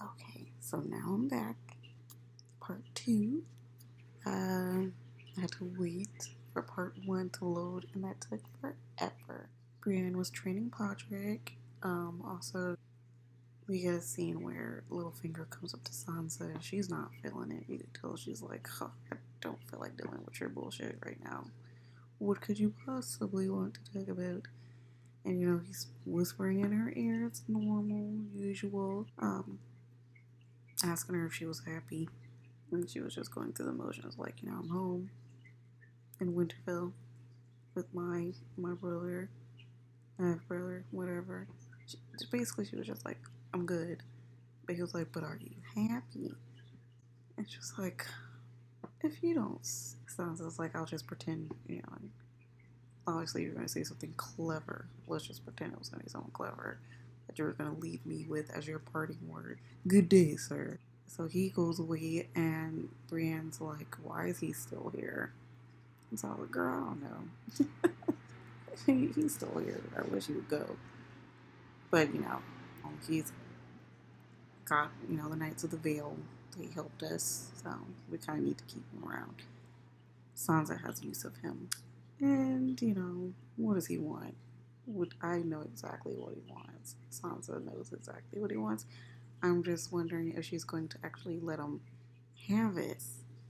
Okay, so now I'm back. Part two. I had to wait for part one to load, and that took forever. Brienne was training Podrick. Also, we get a scene where Littlefinger comes up to Sansa, and she's not feeling it. You can tell she's like, huh, I don't feel like dealing with your bullshit right now. What could you possibly want to talk about? And he's whispering in her ear. It's normal, usual. Asking her if she was happy. And she was just going through the motions, like, I'm home in Winterfell with my brother, half brother, whatever. Basically, she was just like, I'm good. But he was like, but are you happy? And she was like, if you don't. Sounds like, I'll just pretend, obviously you're going to say something clever. Let's just pretend it was going to be something clever that you were going to leave me with as your parting word. Good day, sir. So he goes away, and Brienne's like, why is he still here? And so I was like, girl, I don't know. He's still here. I wish he would go. But, he's got, the Knights of the Vale. They helped us, so we kind of need to keep him around. Sansa has use of him. And, what does he want? I know exactly what he wants. Sansa knows exactly what he wants. I'm just wondering if she's going to actually let him have it.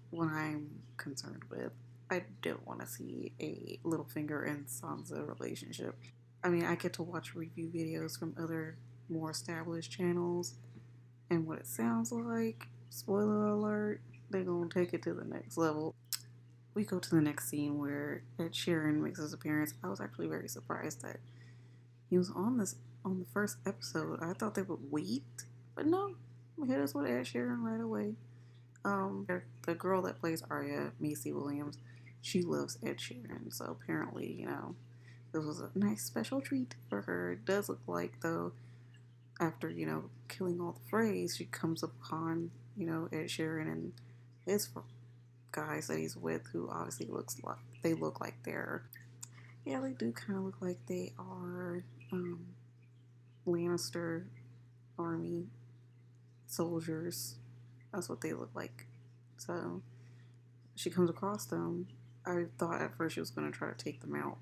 What I'm concerned with. I don't want to see a Littlefinger and Sansa relationship. I mean, I get to watch review videos from other more established channels, and what it sounds like, spoiler alert, they're gonna take it to the next level. We go to the next scene where Ed Sheeran makes his appearance. I was actually very surprised that he was on the first episode. I thought they would wait, but no, hit us with Ed Sheeran right away. The girl that plays Arya, Macy Williams, she loves Ed Sheeran, so apparently, this was a nice special treat for her. It does look like, though, after, killing all the Freys, she comes upon, Ed Sheeran and his guys that he's with, who obviously look like they're, yeah, they do kind of look like they are Lannister army soldiers. That's what they look like. So she comes across them. I thought at first she was going to try to take them out,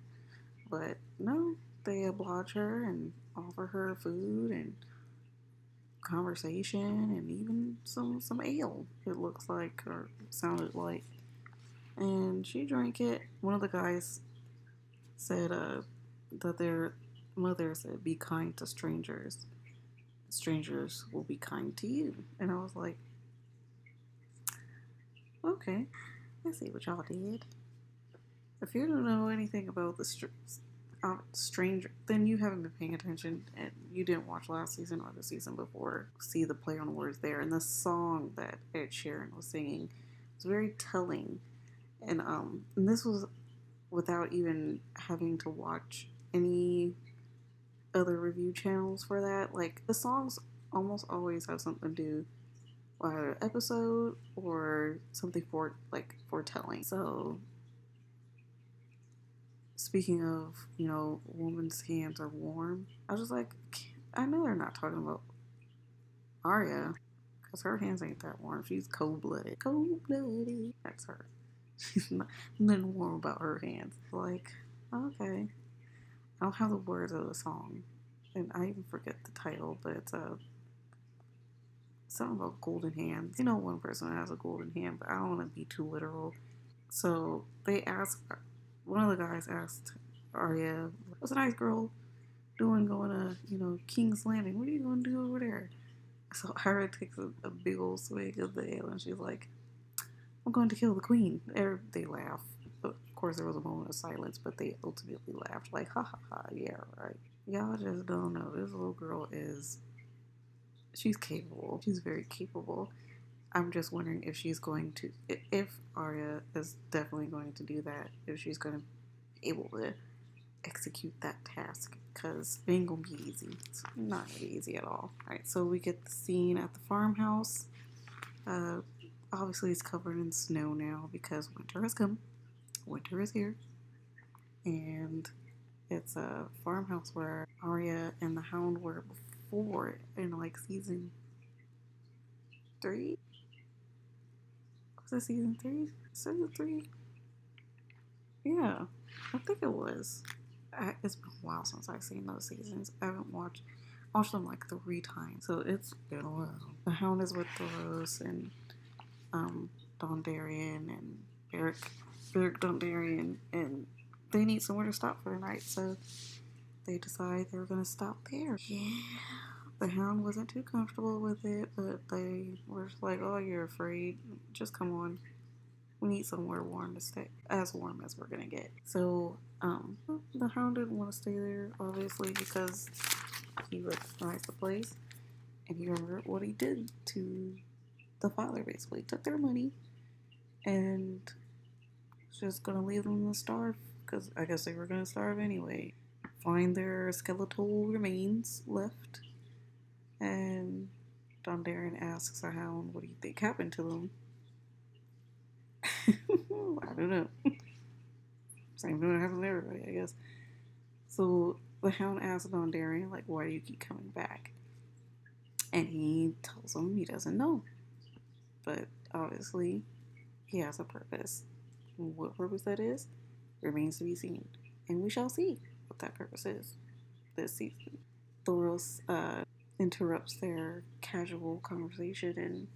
but no, they oblige her and offer her food and conversation and even some ale. It looks like, or sounded like, and she drank it. One of the guys said that their mother said, "Be kind to strangers. Strangers will be kind to you." And I was like, okay, I see what y'all did. If you don't know anything about the stranger, then you haven't been paying attention, and you didn't watch last season or the season before. See the play on words there, and the song that Ed Sheeran was singing was very telling. And this was without even having to watch any other review channels for that. Like, the songs almost always have something to do with either episode or something foretelling. So speaking of, woman's hands are warm, I was just like, I know they're not talking about Arya, because her hands ain't that warm. She's cold blooded. Cold blooded. That's her. She's not, nothing warm about her hands. Like, okay. I don't have the words of the song, and I even forget the title, but it's something about golden hands. One person has a golden hand, but I don't want to be too literal. So one of the guys asked Arya, "What's a nice girl doing going to, King's Landing? What are you going to do over there?" So Arya takes a big old swig of the ale, and she's like, "I'm going to kill the queen." They laugh. But of course, there was a moment of silence, but they ultimately laughed, like, ha ha ha, yeah, right. Y'all just don't know. This little girl she's capable. She's very capable. I'm just wondering if she's going to, if Arya is definitely going to do that, if she's going to be able to execute that task, because it ain't gonna be easy. It's not gonna be easy at all. Alright, so we get the scene at the farmhouse. Obviously, it's covered in snow now because winter has come. Winter is here. And it's a farmhouse where Arya and the Hound were before in like season 3? Was it season 3? Season 3? Yeah, I think it was. It's been a while since I've seen those seasons. I haven't watched them like 3 times, so it's been a while. The Hound is with Thoros and Dondarrion and Beric Dondarrion, and they need somewhere to stop for the night, so they decide they're gonna stop there. Yeah, the Hound wasn't too comfortable with it, but they were like, "Oh, you're afraid? Just come on. We need somewhere warm to stay, as warm as we're gonna get." So, the Hound didn't want to stay there, obviously, because he recognized the place, and he remembered what he did to the father. Basically, took their money, and was just gonna leave them to starve, because I guess they were gonna starve anyway. Find their skeletal remains left, and Dondarrion asks the Hound, "What do you think happened to them?" I don't know. Same thing that happens to everybody, I guess. So the Hound asks Dondarrion, like, "Why do you keep coming back?" And he tells him he doesn't know. But obviously, he has a purpose. What purpose that is remains to be seen. And we shall see what that purpose is this season. Thoros interrupts their casual conversation and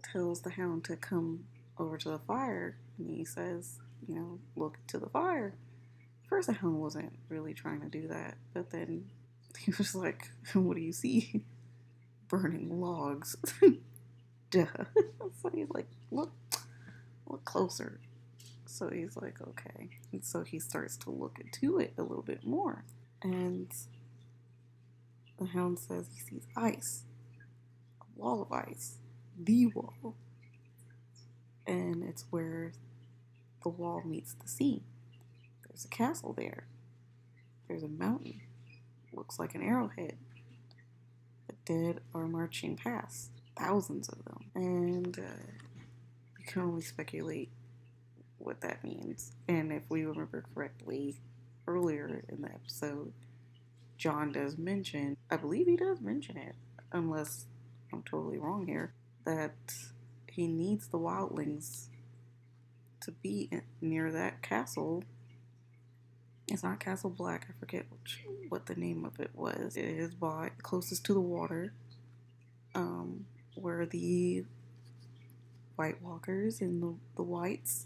tells the Hound to come over to the fire. And he says, look to the fire. First, the Hound wasn't really trying to do that, but then he was like, "What do you see?" "Burning logs." Duh. So he's like, look closer. So he's like, okay. And so he starts to look into it a little bit more. And the Hound says he sees ice. A wall of ice. The wall. And it's where the wall meets the sea. There's a castle there. There's a mountain. Looks like an arrowhead. The dead are marching past. Thousands of them. And you can only speculate what that means. And if we remember correctly, earlier in the episode, Jon does mention, I believe he does mention it, unless I'm totally wrong here, that he needs the wildlings to be near that castle. It's not Castle Black, I forget what the name of it was. It is closest to the water, where the White Walkers and the Whites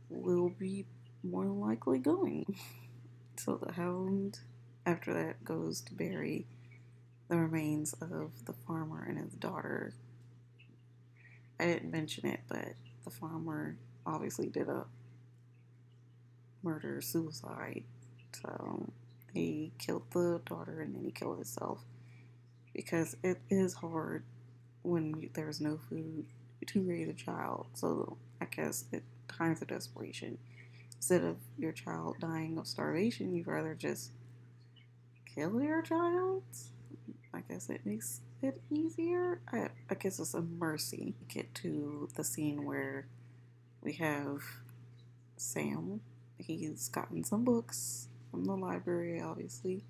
will be more than likely going. So the Hound, after that, goes to bury the remains of the farmer and his daughter. I didn't mention it, but the farmer obviously did a murder-suicide. So he killed the daughter and then he killed himself, because it is hard when there's no food to raise a child. So I guess at times of desperation, instead of your child dying of starvation, you'd rather just kill your child. I guess it makes it easier. I guess it's a mercy. Get to the scene where we have Sam. He's gotten some books from the library, obviously,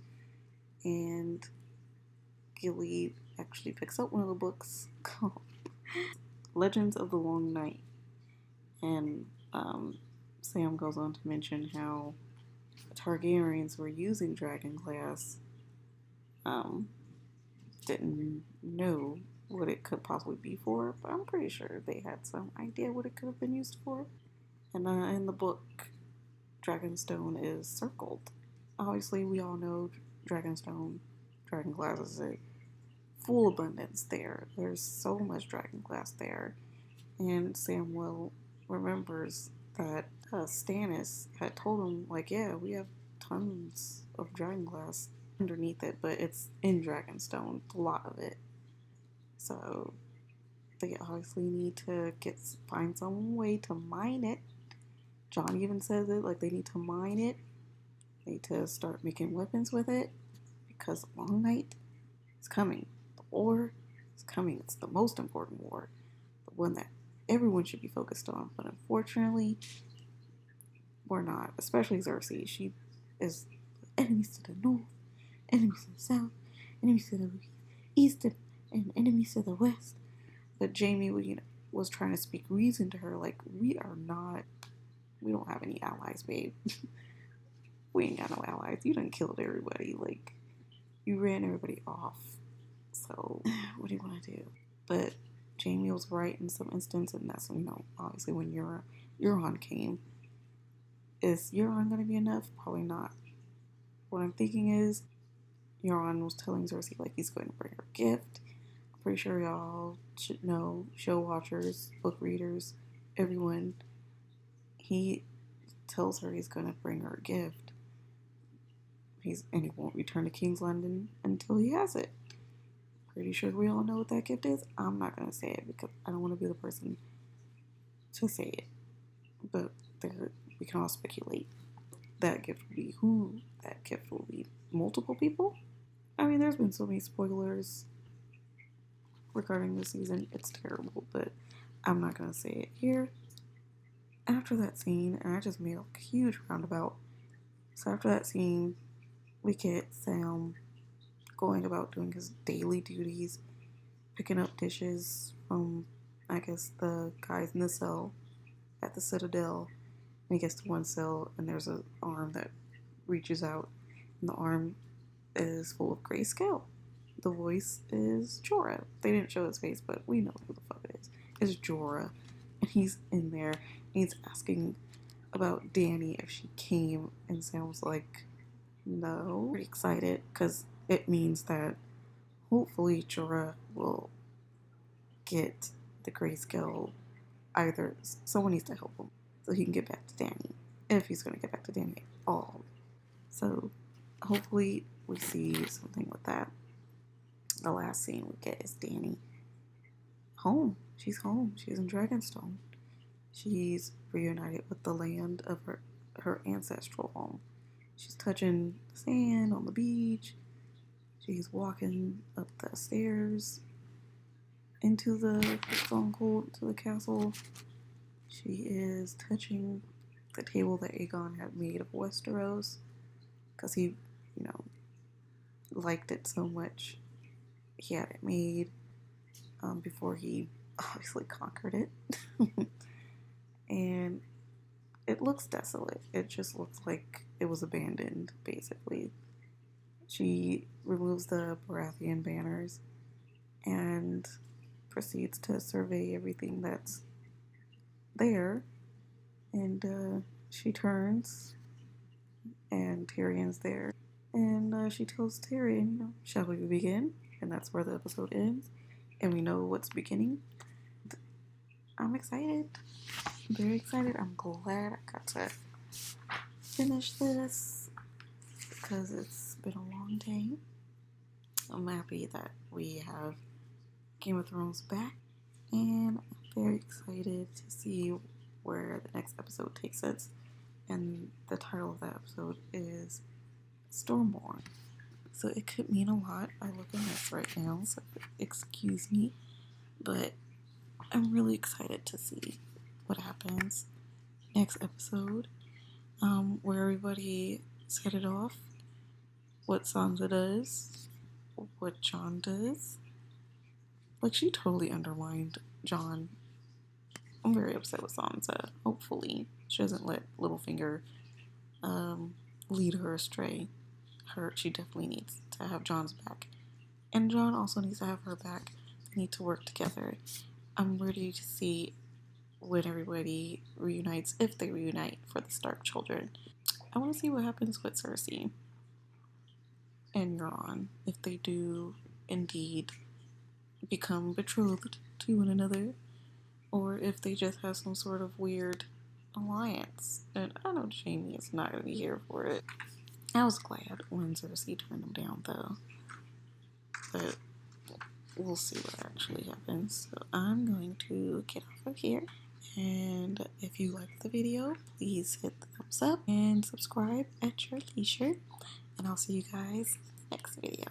and Gilly actually picks up one of the books called Legends of the Long Night. And Sam goes on to mention how the Targaryens were using Dragonglass. Didn't know what it could possibly be for, but I'm pretty sure they had some idea what it could have been used for. And in the book, Dragonstone is circled. Obviously, we all know Dragonstone, Dragonglass is a full abundance there. There's so much Dragonglass there. And Samwell remembers that Stannis had told him, like, yeah, we have tons of Dragonglass underneath it, but it's in Dragonstone, a lot of it. So they obviously need to find some way to mine it. Jon even says it, like, they need to mine it. They need to start making weapons with it, because Long Night is coming. The war is coming. It's the most important war, the one that everyone should be focused on. But unfortunately, we're not. Especially Cersei. She is enemies to the north, enemies to the south, enemies to the east, and enemies to the west. But Jaime, was trying to speak reason to her, like, we don't have any allies, babe. We ain't got no allies. You done killed everybody. Like, you ran everybody off. So, what do you want to do? But Jaime was right in some instance, and that's when, obviously when Euron came. Is Euron going to be enough? Probably not. What I'm thinking is, Euron was telling Cersei, like, he's going to bring her a gift. I'm pretty sure y'all should know, show watchers, book readers, everyone. He tells her he's going to bring her a gift. And he won't return to King's Landing until he has it. Pretty sure we all know what that gift is. I'm not going to say it because I don't want to be the person to say it. But we can all speculate. That gift will be who? That gift will be multiple people? I mean, there's been so many spoilers regarding this season. It's terrible, but I'm not going to say it here. After that scene, and I just made a huge roundabout. So after that scene, we get Sam going about doing his daily duties, picking up dishes from, I guess, the guys in the cell at the Citadel. And he gets to one cell, and there's an arm that reaches out, and the arm is full of grayscale. The voice is Jorah. They didn't show his face, but we know who the fuck it is. It's Jorah, and he's in there, and he's asking about Dany if she came, and Sam was like, no. Pretty excited, because it means that hopefully Jorah will get the grayscale. Either someone needs to help him so he can get back to Dany, if he's going to get back to Dany at all. So hopefully we see something with that. The last scene we get is Dany home. She's home. She's in Dragonstone. She's reunited with the land of her ancestral home. She's touching the sand on the beach. She's walking up the stairs into the stronghold, to the castle. She is touching the table that Aegon had made of Westeros, because he, liked it so much. He had it made before he obviously conquered it. And it looks desolate. It just looks like it was abandoned, basically. She removes the Baratheon banners and proceeds to survey everything that's there. And she turns, and Tyrion's there. And she tells Tyrion, shall we begin? And that's where the episode ends. And we know what's beginning. I'm excited. I'm very excited. I'm glad I got to finish this, because it's been a long day. I'm happy that we have Game of Thrones back, and I'm very excited to see where the next episode takes us. And the title of that episode is Stormborn. So it could mean a lot. I look a mess right now, so excuse me. But I'm really excited to see what happens next episode. Where everybody set it off. What Sansa does. What Jon does. Like, she totally undermined Jon. I'm very upset with Sansa. Hopefully she doesn't let Littlefinger lead her astray. She definitely needs to have Jon's back. And Jon also needs to have her back. They need to work together. I'm ready to see when everybody reunites, if they reunite, for the Stark children. I want to see what happens with Cersei and Euron, if they do indeed become betrothed to one another, or if they just have some sort of weird alliance. And I know Jaime is not going to be here for it. I was glad when Cersei turned him down, though. But we'll see what actually happens. So I'm going to get off of here. And if you liked the video, please hit the thumbs up and subscribe at your leisure. And I'll see you guys in the next video.